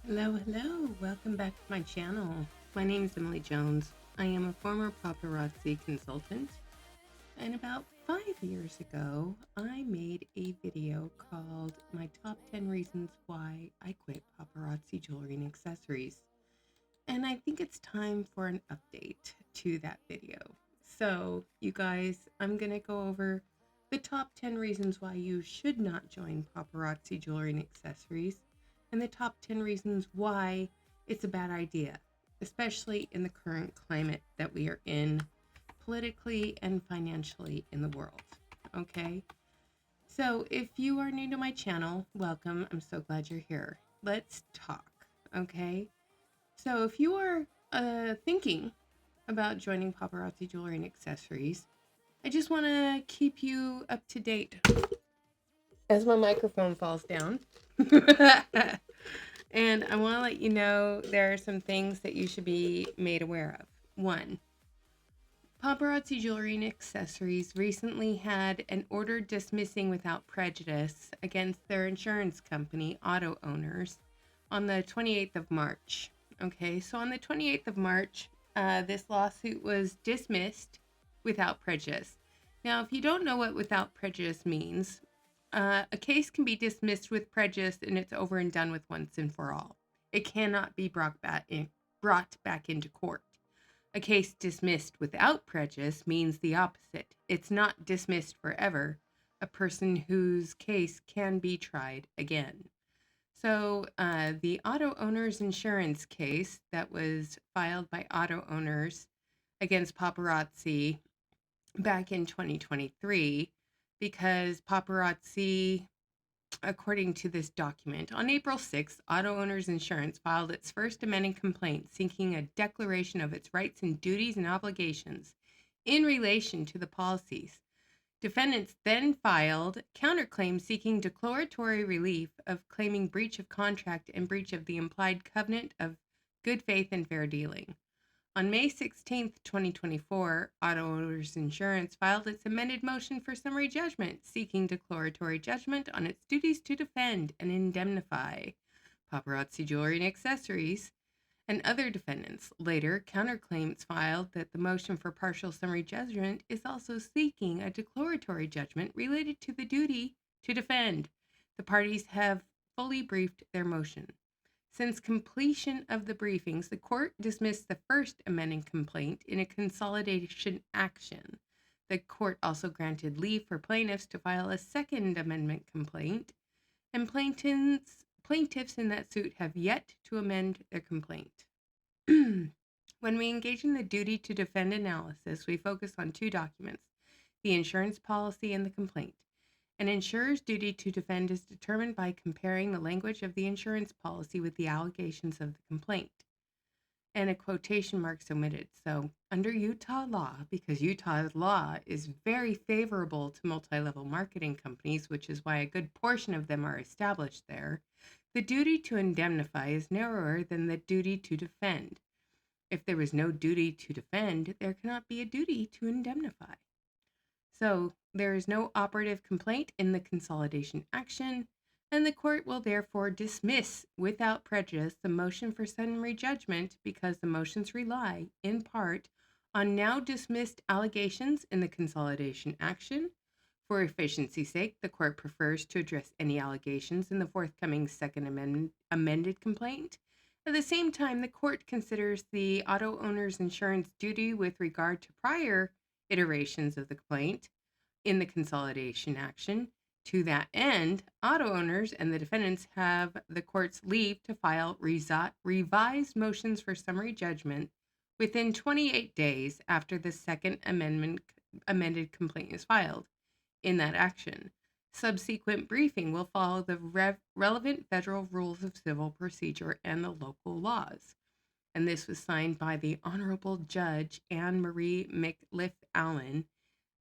Hello. Welcome back to my channel. My name is Emily Jones. I am a former paparazzi consultant, and about 5 years ago, I made a video called My Top 10 Reasons Why I Quit Paparazzi Jewelry and Accessories. And I think it's time for an update to that video. So, you guys, I'm going to go over the top 10 reasons why you should not join paparazzi jewelry and accessories, and the top 10 reasons why it's a bad idea, especially in the current climate that we are in, politically and financially in the world. Okay? So, if you are new to my channel, welcome. I'm so glad you're here. Let's talk. Okay? So, if you are thinking about joining Paparazzi Jewelry and Accessories, I just want to keep you up to date as my microphone falls down. And I want to let you know there are some things that you should be made aware of. One, Paparazzi Jewelry and Accessories recently had an order dismissing without prejudice against their insurance company, Auto Owners, on the 28th of March. Okay, so on the 28th of March, this lawsuit was dismissed without prejudice. Now, if you don't know what without prejudice means, a case can be dismissed with prejudice and it's over and done with once and for all. It cannot be brought back into court. A case dismissed without prejudice means the opposite. It's not dismissed forever. A person whose case can be tried again. So the auto owners insurance case that was filed by auto owners against paparazzi back in 2023, because paparazzi, according to this document, on April 6th, Auto Owners Insurance filed its first amended complaint seeking a declaration of its rights and duties and obligations in relation to the policies. Defendants then filed counterclaims seeking declaratory relief of claiming breach of contract and breach of the implied covenant of good faith and fair dealing. On May 16, 2024, Auto Owners Insurance filed its amended motion for summary judgment, seeking declaratory judgment on its duties to defend and indemnify Paparazzi Jewelry and Accessories and other defendants. Later, counterclaims filed that the motion for partial summary judgment is also seeking a declaratory judgment related to the duty to defend. The parties have fully briefed their motion. Since completion of the briefings, the court dismissed the first amended complaint in a consolidation action. The court also granted leave for plaintiffs to file a second amendment complaint, and plaintiffs in that suit have yet to amend their complaint. When we engage in the duty to defend analysis, we focus on two documents, the insurance policy and the complaint. An insurer's duty to defend is determined by comparing the language of the insurance policy with the allegations of the complaint. And a quotation marks omitted. So, under Utah law, because Utah's law is very favorable to multi-level marketing companies, which is why a good portion of them are established there, the duty to indemnify is narrower than the duty to defend. If there is no duty to defend, there cannot be a duty to indemnify. So there is no operative complaint in the consolidation action, and the court will therefore dismiss without prejudice the motion for summary judgment because the motions rely, in part, on now dismissed allegations in the consolidation action. For efficiency's sake, the court prefers to address any allegations in the forthcoming second amended complaint. At the same time, the court considers the auto owner's insurance duty with regard to prior iterations of the complaint in the consolidation action. To that end, auto owners and the defendants have the court's leave to file revised motions for summary judgment within 28 days after the second amended complaint is filed in that action. Subsequent briefing will follow the relevant federal rules of civil procedure and the local laws. And this was signed by the Honorable Judge Anne Marie McLiffe Allen,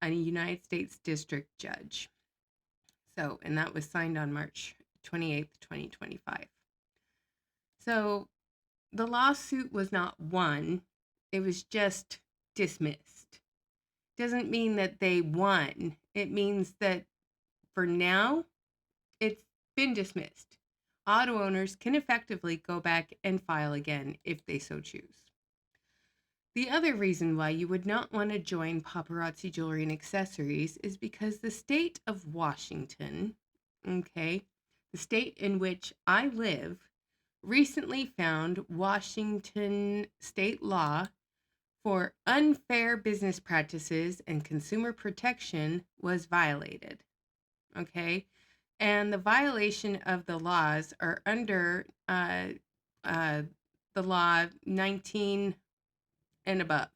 a United States District Judge. So, and that was signed on March 28th, 2025. So, the lawsuit was not won, it was just dismissed. Doesn't mean that they won. It means that for now, it's been dismissed. auto owners can effectively go back and file again if they so choose. The other reason why you would not want to join Paparazzi Jewelry and Accessories is because the state of Washington, okay, the state in which I live, recently found Washington state law for unfair business practices and consumer protection was violated. Okay. And the violation of the laws are under uh, the law 19 and above.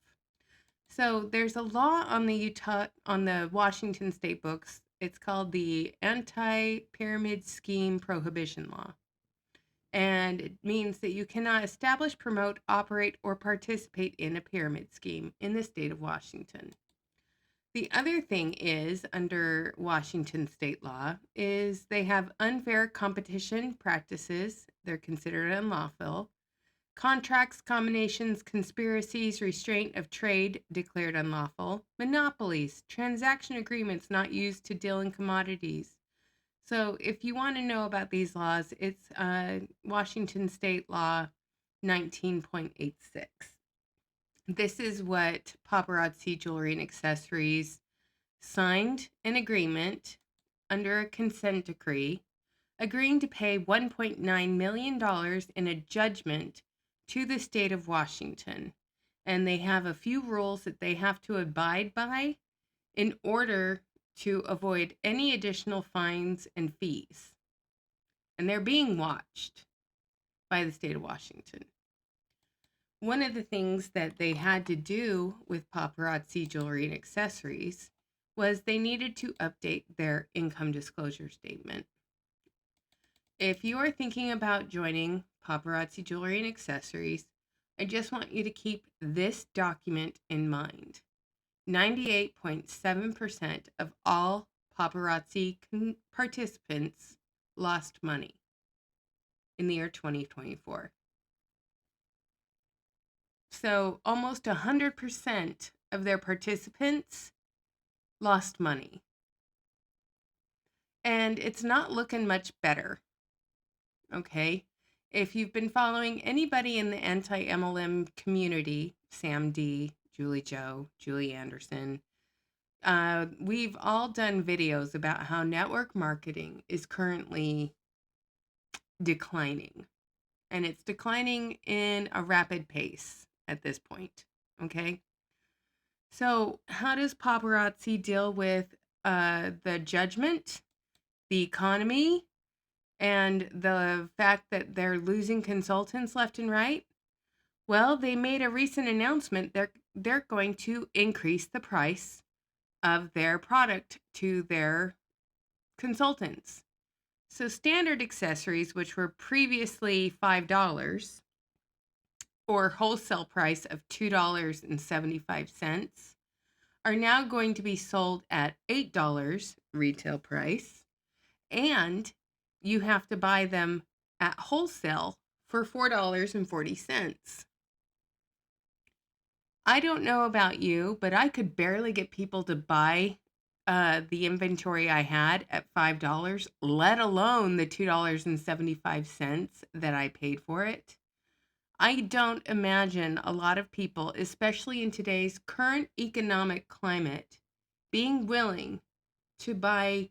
So there's a law on the Washington state books. It's called the Anti-Pyramid Scheme Prohibition Law. And it means that you cannot establish, promote, operate, or participate in a pyramid scheme in the state of Washington. The other thing is, under Washington state law, is they have unfair competition practices. They're considered unlawful. Contracts, combinations, conspiracies, restraint of trade declared unlawful. Monopolies, transaction agreements not used to deal in commodities. So if you want to know about these laws, it's Washington State Law 19.86. This is what Paparazzi Jewelry and Accessories signed an agreement under a consent decree agreeing to pay $1.9 million in a judgment to the state of Washington. And they have a few rules that they have to abide by in order to avoid any additional fines and fees. And they're being watched by the state of Washington. One of the things that they had to do with Paparazzi Jewelry and Accessories was they needed to update their income disclosure statement. If you are thinking about joining Paparazzi Jewelry and Accessories, I just want you to keep this document in mind. 98.7% of all paparazzi participants lost money in the year 2024. So almost 100% of their participants lost money. And it's not looking much better. Okay? If you've been following anybody in the anti-MLM community, Sam D, Julie Joe, Julie Anderson, we've all done videos about how network marketing is currently declining. And it's declining in a rapid pace at this point. Okay? So how does Paparazzi deal with the judgment, the economy, and the fact that they're losing consultants left and right? Well, they made a recent announcement. They're going to increase the price of their product to their consultants. So standard accessories, which were previously $5 or wholesale price of $2.75, are now going to be sold at $8 retail price, and you have to buy them at wholesale for $4.40. I don't know about you, but I could barely get people to buy the inventory I had at $5, let alone the $2.75 that I paid for it. I don't imagine a lot of people, especially in today's current economic climate, being willing to buy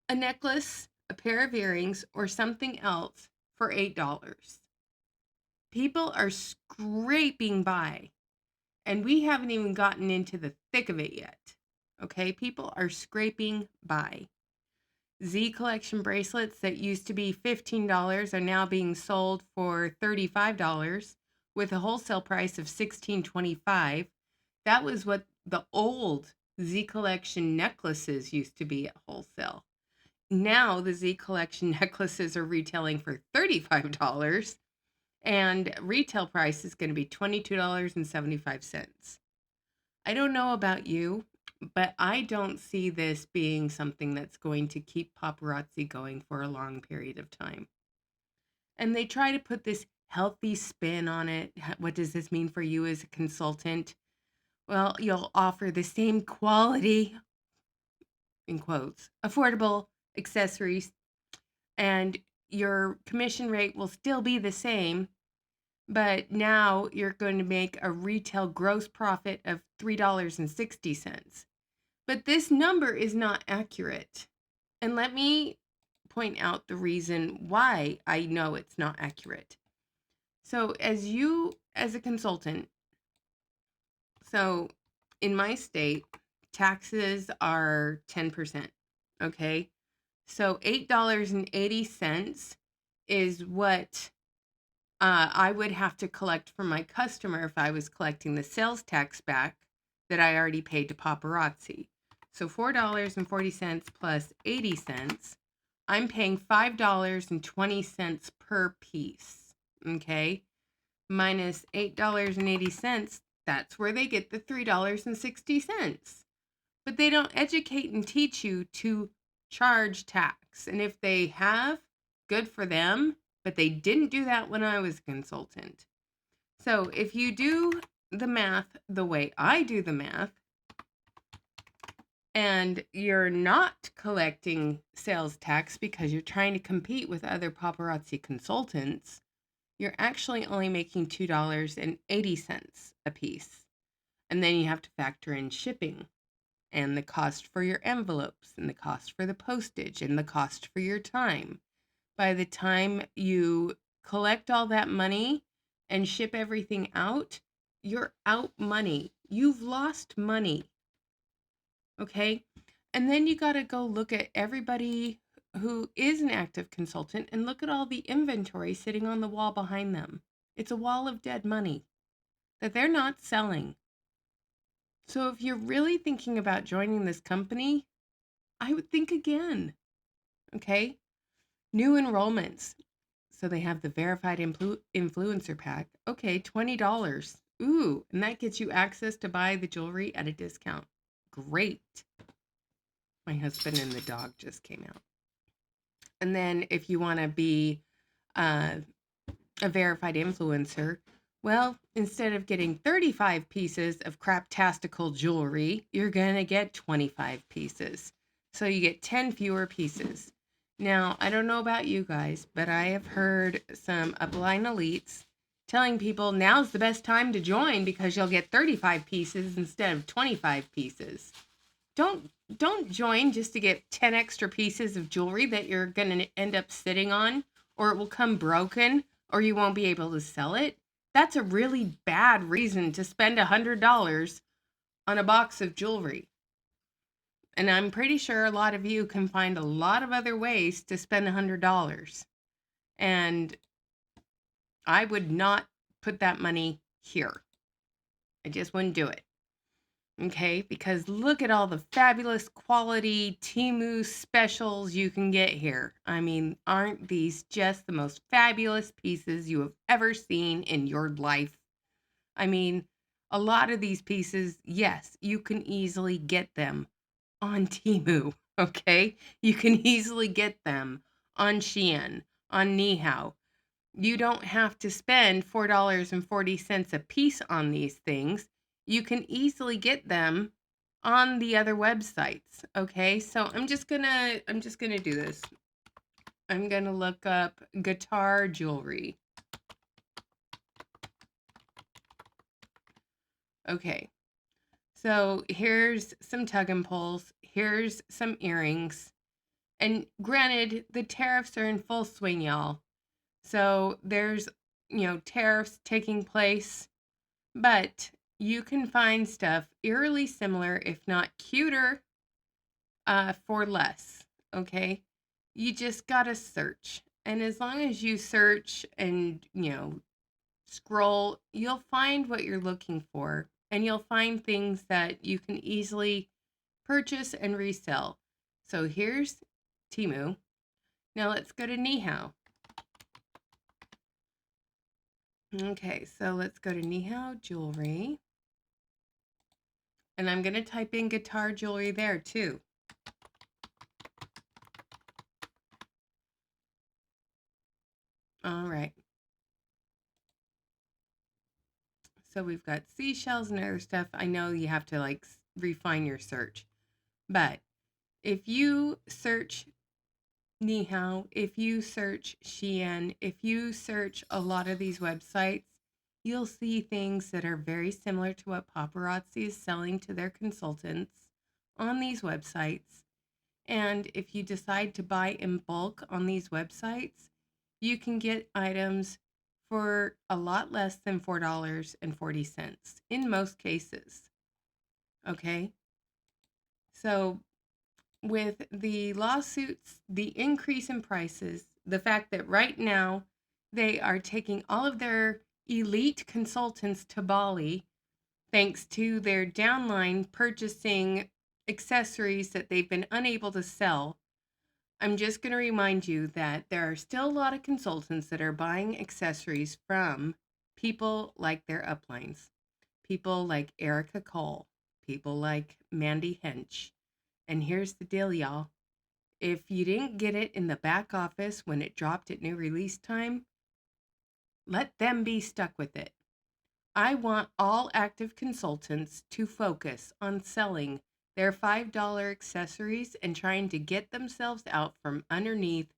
a necklace, a pair of earrings, or something else for $8. People are scraping by, and we haven't even gotten into the thick of it yet. Okay, people are scraping by. Z Collection bracelets that used to be $15 are now being sold for $35 with a wholesale price of $16.25. That was what the old Z Collection necklaces used to be at wholesale. Now the Z Collection necklaces are retailing for $35, and retail price is going to be $22.75. I don't know about you, but I don't see this being something that's going to keep paparazzi going for a long period of time. And they try to put this healthy spin on it. What does this mean for you as a consultant? Well, you'll offer the same quality, in quotes, affordable accessories, and your commission rate will still be the same, but now you're going to make a retail gross profit of $3.60. But this number is not accurate. And let me point out the reason why I know it's not accurate. So, as a consultant, so in my state, taxes are 10%. Okay. So $8.80 is what I would have to collect from my customer if I was collecting the sales tax back that I already paid to Paparazzi. So $4.40 plus 80 cents, I'm paying $5.20 per piece. Okay. Minus $8.80, that's where they get the $3.60. But they don't educate and teach you to charge tax. And if they have, good for them, but they didn't do that when I was a consultant. So if you do the math the way I do the math, and you're not collecting sales tax because you're trying to compete with other paparazzi consultants, you're actually only making $2.80 a piece. And then you have to factor in shipping and the cost for your envelopes and the cost for the postage and the cost for your time. By the time you collect all that money and ship everything out, you're out money. You've lost money. Okay? And then you got to go look at everybody who is an active consultant and look at all the inventory sitting on the wall behind them. It's a wall of dead money that they're not selling. So if you're really thinking about joining this company, I would think again. Okay? New enrollments. So they have the verified influencer pack. Okay, $20. Ooh, and that gets you access to buy the jewelry at a discount. Great. My husband and the dog just came out. And then if you want to be a verified influencer, well, instead of getting 35 pieces of craptastical jewelry, you're going to get 25 pieces. So you get 10 fewer pieces. Now, I don't know about you guys, but I have heard some upline elites telling people now's the best time to join because you'll get 35 pieces instead of 25 pieces. Don't join just to get 10 extra pieces of jewelry that you're going to end up sitting on, or it will come broken, or you won't be able to sell it. That's a really bad reason to spend $100 on a box of jewelry. And I'm pretty sure a lot of you can find a lot of other ways to spend $100. And I would not put that money here. I just wouldn't do it. Okay, because look at all the fabulous quality Temu specials you can get here. I mean, aren't these just the most fabulous pieces you have ever seen in your life? I mean, a lot of these pieces, yes, you can easily get them on Temu, okay? You can easily get them on Shein, on Nihao. You don't have to spend $4.40 a piece on these things. You can easily get them on the other websites, okay? So I'm just going to do this. I'm going to look up guitar jewelry. Okay. So here's some tug and pulls. Here's some earrings. And granted, the tariffs are in full swing, y'all. So there's, tariffs taking place, but you can find stuff eerily similar, if not cuter, for less. Okay. You just got to search. And as long as you search and, scroll, you'll find what you're looking for. And you'll find things that you can easily purchase and resell. So here's Temu. Now let's go to Nihao. Okay, so let's go to Nihao Jewelry. And I'm going to type in guitar jewelry there too. All right. So we've got seashells and other stuff. I know you have to refine your search. But if you search Ni hao, if you search Shein, if you search a lot of these websites, you'll see things that are very similar to what Paparazzi is selling to their consultants on these websites. And if you decide to buy in bulk on these websites, you can get items for a lot less than $4.40 in most cases. Okay? So, with the lawsuits, the increase in prices, the fact that right now they are taking all of their elite consultants to Bali thanks to their downline purchasing accessories that they've been unable to sell. I'm just going to remind you that there are still a lot of consultants that are buying accessories from people like their uplines, people like Erica Cole, people like Mandy Hench. And here's the deal, y'all. If you didn't get it in the back office when it dropped at new release time, let them be stuck with it. I want all active consultants to focus on selling their $5 accessories and trying to get themselves out from underneath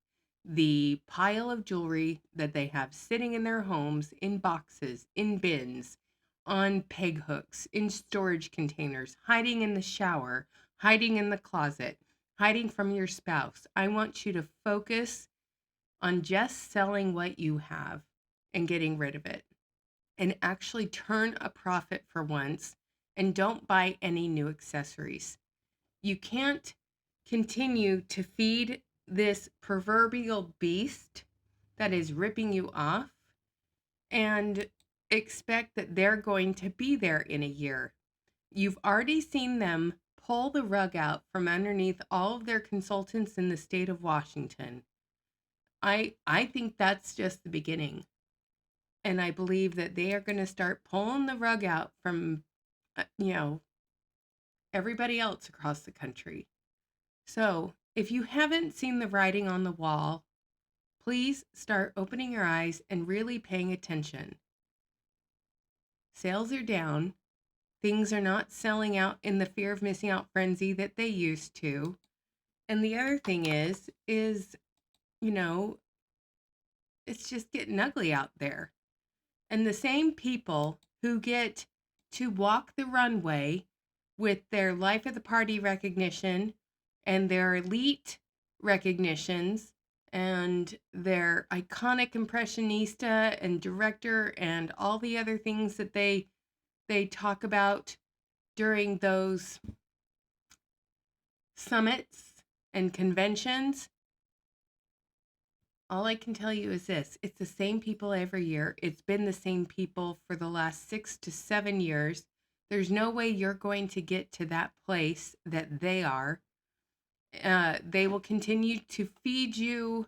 the pile of jewelry that they have sitting in their homes, in boxes, in bins, on peg hooks, in storage containers, hiding in the shower, hiding in the closet, hiding from your spouse. I want you to focus on just selling what you have and getting rid of it, and actually turn a profit for once and don't buy any new accessories. You can't continue to feed this proverbial beast that is ripping you off and expect that they're going to be there in a year. You've already seen them pull the rug out from underneath all of their consultants in the state of Washington. I think that's just the beginning. And I believe that they are going to start pulling the rug out from, everybody else across the country. So if you haven't seen the writing on the wall, please start opening your eyes and really paying attention. Sales are down. Things are not selling out in the fear of missing out frenzy that they used to. And the other thing is, you know, it's just getting ugly out there. And the same people who get to walk the runway with their life of the party recognition and their elite recognitions and their iconic impressionista and director and all the other things that they talk about during those summits and conventions. All I can tell you is this: it's the same people every year. It's been the same people for the last 6 to 7 years. There's no way you're going to get to that place that they are. They will continue to feed you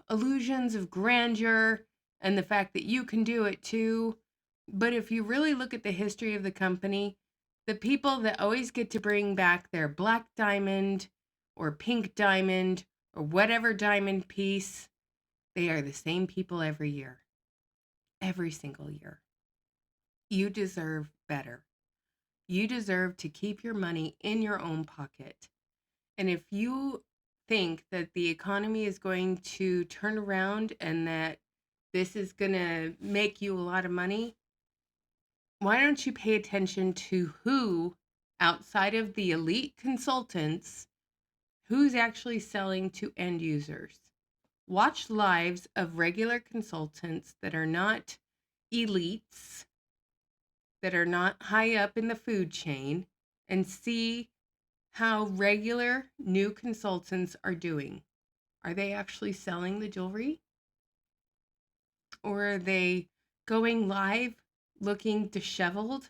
illusions of grandeur and the fact that you can do it too. But if you really look at the history of the company, the people that always get to bring back their black diamond or pink diamond or whatever diamond piece, they are the same people every year, every single year. You deserve better. You deserve to keep your money in your own pocket. And if you think that the economy is going to turn around and that this is going to make you a lot of money, why don't you pay attention to who, outside of the elite consultants, who's actually selling to end users? Watch lives of regular consultants that are not elites, that are not high up in the food chain, and see how regular new consultants are doing. Are they actually selling the jewelry? Or are they going live looking disheveled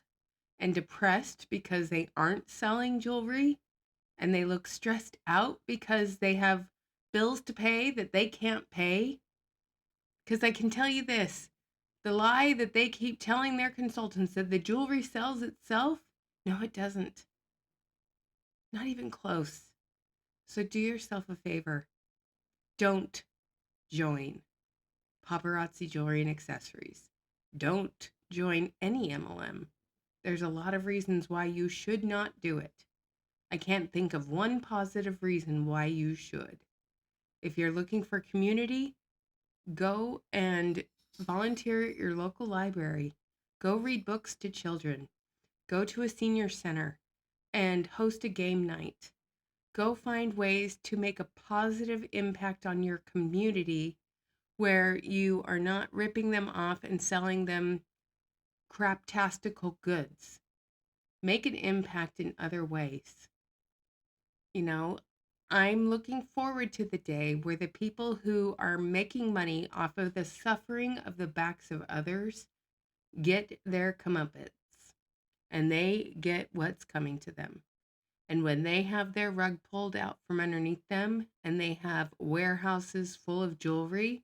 and depressed because they aren't selling jewelry? And they look stressed out because they have bills to pay that they can't pay? Because I can tell you this, the lie that they keep telling their consultants that the jewelry sells itself, no, it doesn't. Not even close. So do yourself a favor. Don't join Paparazzi Jewelry and Accessories. Don't join any MLM. There's a lot of reasons why you should not do it. I can't think of one positive reason why you should. If you're looking for community, go and volunteer at your local library. Go read books to children. Go to a senior center and host a game night. Go find ways to make a positive impact on your community where you are not ripping them off and selling them craptastical goods. Make an impact in other ways. You know, I'm looking forward to the day where the people who are making money off of the suffering of the backs of others get their comeuppance and they get what's coming to them. And when they have their rug pulled out from underneath them and they have warehouses full of jewelry,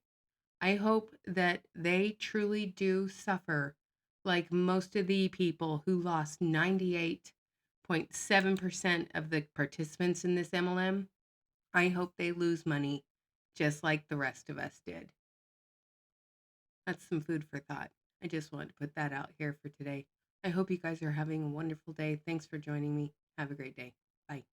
I hope that they truly do suffer like most of the people who lost 98.7% of the participants in this MLM. I hope they lose money just like the rest of us did. That's some food for thought. I just wanted to put that out here for today. I hope you guys are having a wonderful day. Thanks for joining me. Have a great day. Bye.